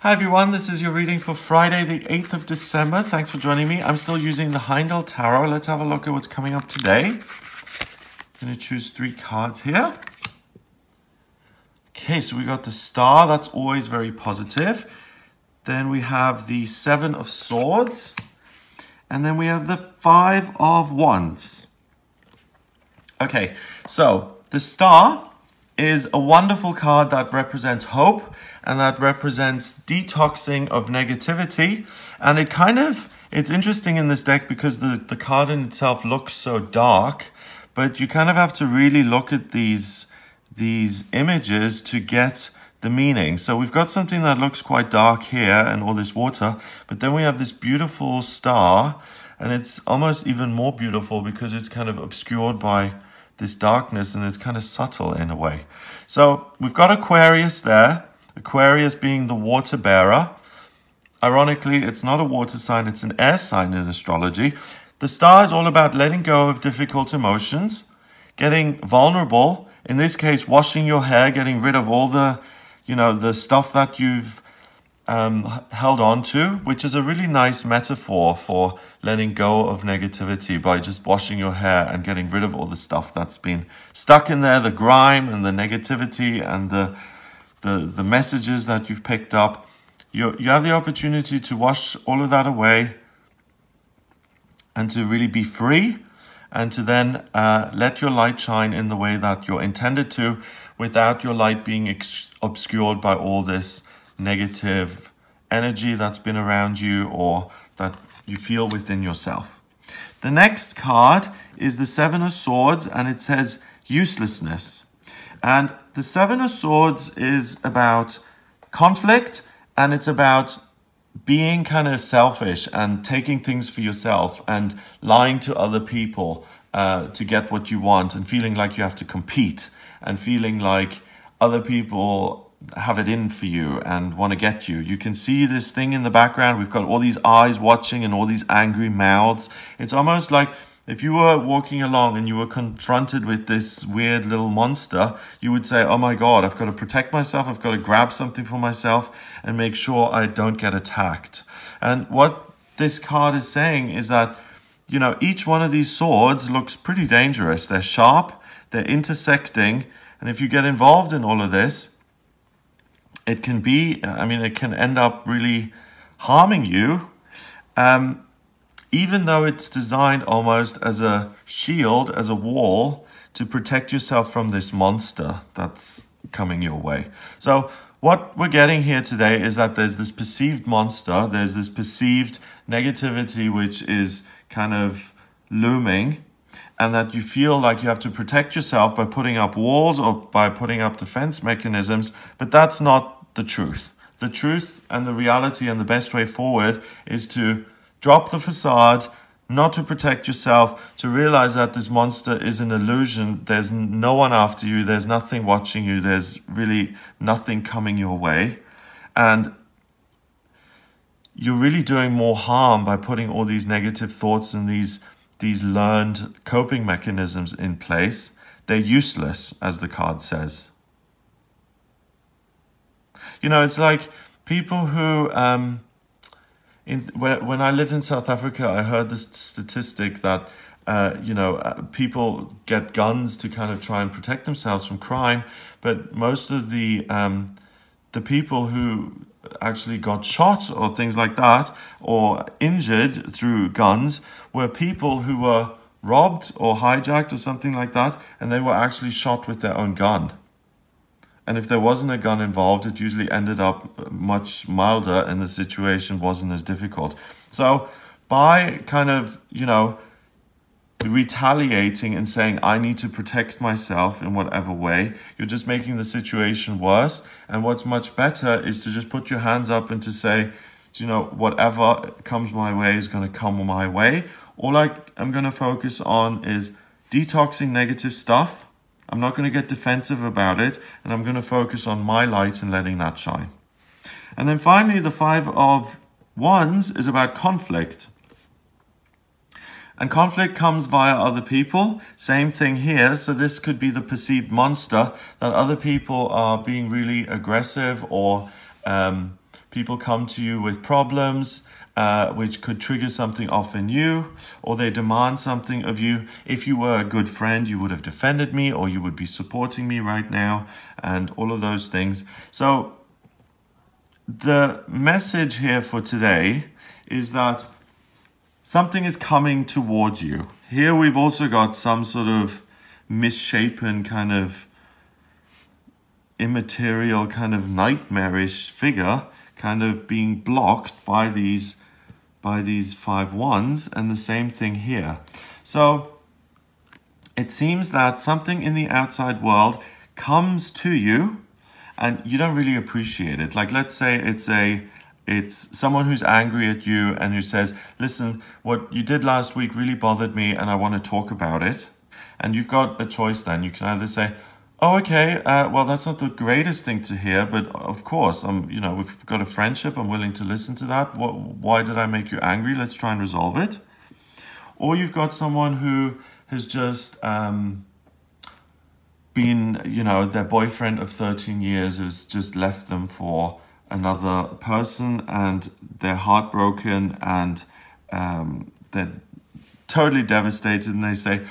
Hi everyone, this is your reading for Friday the 8th of December. Thanks for joining me. I'm still using the Heindel Tarot. Let's have a look at what's coming up today. I'm going to choose 3 cards here. Okay, so we got the Star. That's always very positive. Then we have the 7 of Swords. And then we have the 5 of Wands. Okay, so the Star is a wonderful card that represents hope and that represents detoxing of negativity. And it's interesting in this deck because the card in itself looks so dark, but you kind of have to really look at these images to get the meaning. So we've got something that looks quite dark here and all this water, but then we have this beautiful star, and it's almost even more beautiful because it's kind of obscured by this darkness, and it's kind of subtle in a way. So we've got Aquarius there, Aquarius being the water bearer. Ironically, it's not a water sign, it's an air sign in astrology. The Star is all about letting go of difficult emotions, getting vulnerable, in this case, washing your hair, getting rid of all the stuff that you've held on to, which is a really nice metaphor for letting go of negativity by just washing your hair and getting rid of all the stuff that's been stuck in there, the grime and the negativity and the messages that you've picked up. You have the opportunity to wash all of that away and to really be free and to then let your light shine in the way that you're intended to, without your light being obscured by all this negative energy that's been around you or that you feel within yourself. The next card is the 7 of Swords, and it says uselessness. And the 7 of Swords is about conflict, and it's about being kind of selfish and taking things for yourself and lying to other people to get what you want, and feeling like you have to compete and feeling like other people have it in for you and want to get you. You can see this thing in the background. We've got all these eyes watching and all these angry mouths. It's almost like if you were walking along and you were confronted with this weird little monster, you would say, oh my God, I've got to protect myself. I've got to grab something for myself and make sure I don't get attacked. And what this card is saying is that, each one of these swords looks pretty dangerous. They're sharp, they're intersecting. And if you get involved in all of this, it can end up really harming you, even though it's designed almost as a shield, as a wall, to protect yourself from this monster that's coming your way. So what we're getting here today is that there's this perceived monster, there's this perceived negativity which is kind of looming, and that you feel like you have to protect yourself by putting up walls or by putting up defense mechanisms, but that's not the truth. The truth and the reality and the best way forward is to drop the facade, not to protect yourself, to realize that this monster is an illusion. There's no one after you. There's nothing watching you. There's really nothing coming your way. And you're really doing more harm by putting all these negative thoughts and these learned coping mechanisms in place. They're useless, as the card says. It's like people who, when I lived in South Africa, I heard this statistic that, people get guns to kind of try and protect themselves from crime. But most of the people who actually got shot or things like that or injured through guns were people who were robbed or hijacked or something like that, and they were actually shot with their own gun. And if there wasn't a gun involved, it usually ended up much milder and the situation wasn't as difficult. So by kind of, retaliating and saying, I need to protect myself in whatever way, you're just making the situation worse. And what's much better is to just put your hands up and to say, whatever comes my way is going to come my way. All I'm going to focus on is detoxing negative stuff. I'm not going to get defensive about it, and I'm going to focus on my light and letting that shine. And then finally, the 5 of Wands is about conflict. And conflict comes via other people. Same thing here. So this could be the perceived monster, that other people are being really aggressive or People come to you with problems, which could trigger something off in you, or they demand something of you. If you were a good friend, you would have defended me, or you would be supporting me right now, and all of those things. So the message here for today is that something is coming towards you. Here we've also got some sort of misshapen kind of immaterial, kind of nightmarish figure kind of being blocked by these 5 wands, and the same thing here. So it seems that something in the outside world comes to you and you don't really appreciate it. Like, let's say it's someone who's angry at you and who says, listen, what you did last week really bothered me and I want to talk about it. And you've got a choice then. You can either say, oh, okay, well, that's not the greatest thing to hear, but of course, we've got a friendship. I'm willing to listen to that. Why did I make you angry? Let's try and resolve it. Or you've got someone who has just been, their boyfriend of 13 years has just left them for another person and they're heartbroken and they're totally devastated, and they say,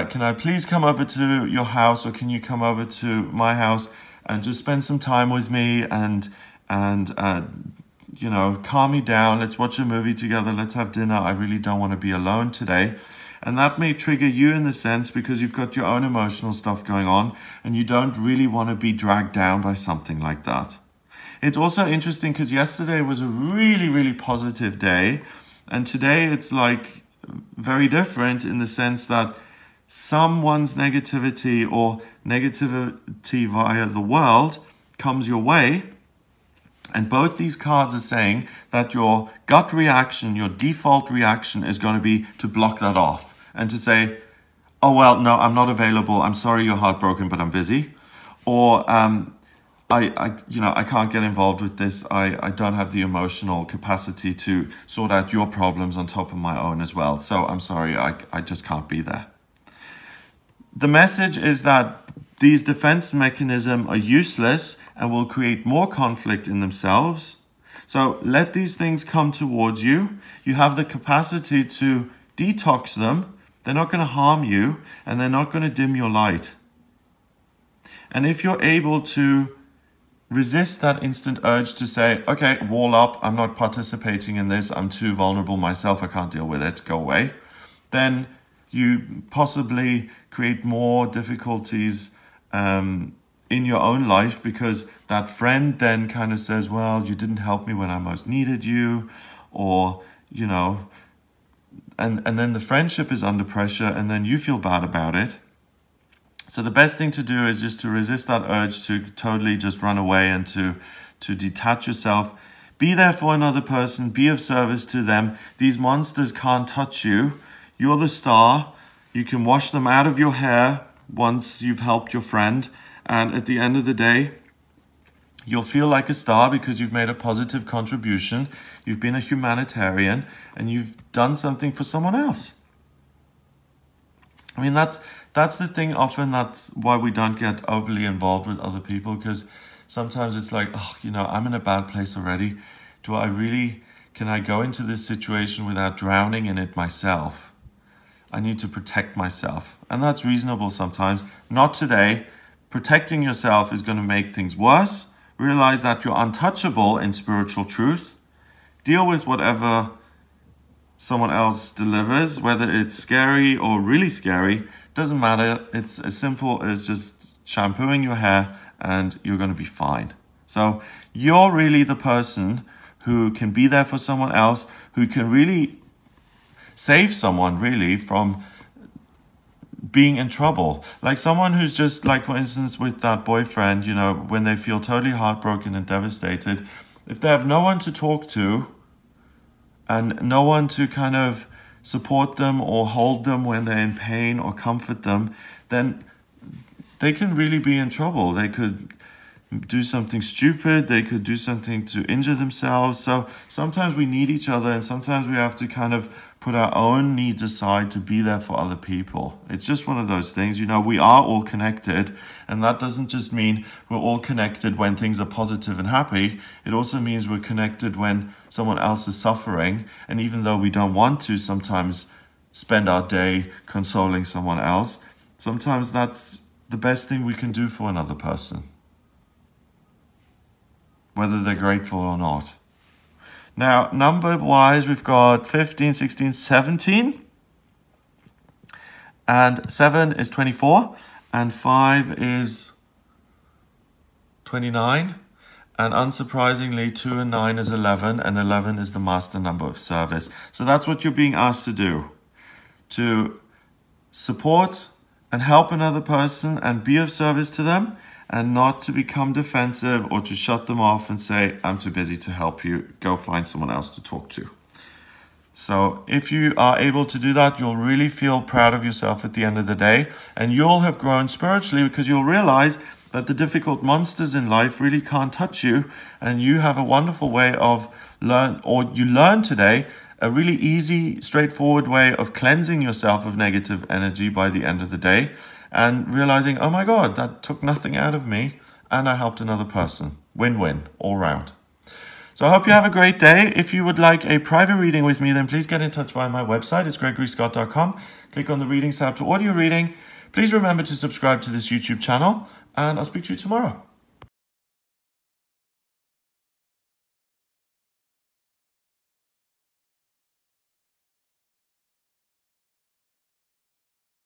can I please come over to your house, or can you come over to my house and just spend some time with me and calm me down. Let's watch a movie together. Let's have dinner. I really don't want to be alone today. And that may trigger you in the sense because you've got your own emotional stuff going on and you don't really want to be dragged down by something like that. It's also interesting because yesterday was a really, really positive day, and today it's like very different in the sense that someone's negativity or negativity via the world comes your way, and both these cards are saying that your gut reaction, your default reaction is going to be to block that off and to say, oh, well, no, I'm not available. I'm sorry you're heartbroken, but I'm busy. Or I can't get involved with this. I don't have the emotional capacity to sort out your problems on top of my own as well. So I'm sorry, I just can't be there. The message is that these defense mechanisms are useless and will create more conflict in themselves. So let these things come towards you. You have the capacity to detox them. They're not going to harm you and they're not going to dim your light. And if you're able to resist that instant urge to say, okay, wall up, I'm not participating in this, I'm too vulnerable myself, I can't deal with it, go away, then you possibly create more difficulties in your own life, because that friend then kind of says, well, you didn't help me when I most needed you, or, and then the friendship is under pressure and then you feel bad about it. So the best thing to do is just to resist that urge to totally just run away and to detach yourself. Be there for another person. Be of service to them. These monsters can't touch you. You're the star. You can wash them out of your hair once you've helped your friend. And at the end of the day, you'll feel like a star because you've made a positive contribution. You've been a humanitarian and you've done something for someone else. I mean, that's the thing often. That's why we don't get overly involved with other people, because sometimes it's like, oh, I'm in a bad place already. Can I go into this situation without drowning in it myself? I need to protect myself. And that's reasonable sometimes. Not today. Protecting yourself is going to make things worse. Realize that you're untouchable in spiritual truth. Deal with whatever someone else delivers, whether it's scary or really scary, doesn't matter. It's as simple as just shampooing your hair and you're going to be fine. So you're really the person who can be there for someone else, who can really save someone really from being in trouble. Like someone who's just, like, for instance, with that boyfriend, when they feel totally heartbroken and devastated, if they have no one to talk to and no one to kind of support them or hold them when they're in pain or comfort them, then they can really be in trouble. They could do something stupid. They could do something to injure themselves. So sometimes we need each other, and sometimes we have to kind of put our own needs aside to be there for other people. It's just one of those things. You know, we are all connected, and that doesn't just mean we're all connected when things are positive and happy. It also means we're connected when someone else is suffering, and even though we don't want to sometimes spend our day consoling someone else, sometimes that's the best thing we can do for another person, whether they're grateful or not. Now, number-wise, we've got 15, 16, 17. And 7 is 24. And 5 is 29. And unsurprisingly, 2 and 9 is 11. And 11 is the master number of service. So that's what you're being asked to do. To support and help another person and be of service to them, and not to become defensive or to shut them off and say, I'm too busy to help you, go find someone else to talk to. So if you are able to do that, you'll really feel proud of yourself at the end of the day, and you'll have grown spiritually because you'll realize that the difficult monsters in life really can't touch you, and you have a wonderful way of you learn today a really easy, straightforward way of cleansing yourself of negative energy by the end of the day, and realizing, oh my God, that took nothing out of me, and I helped another person. Win-win, all round. So I hope you have a great day. If you would like a private reading with me, then please get in touch via my website. It's gregoryscott.com. Click on the Readings tab to audio reading. Please remember to subscribe to this YouTube channel, and I'll speak to you tomorrow.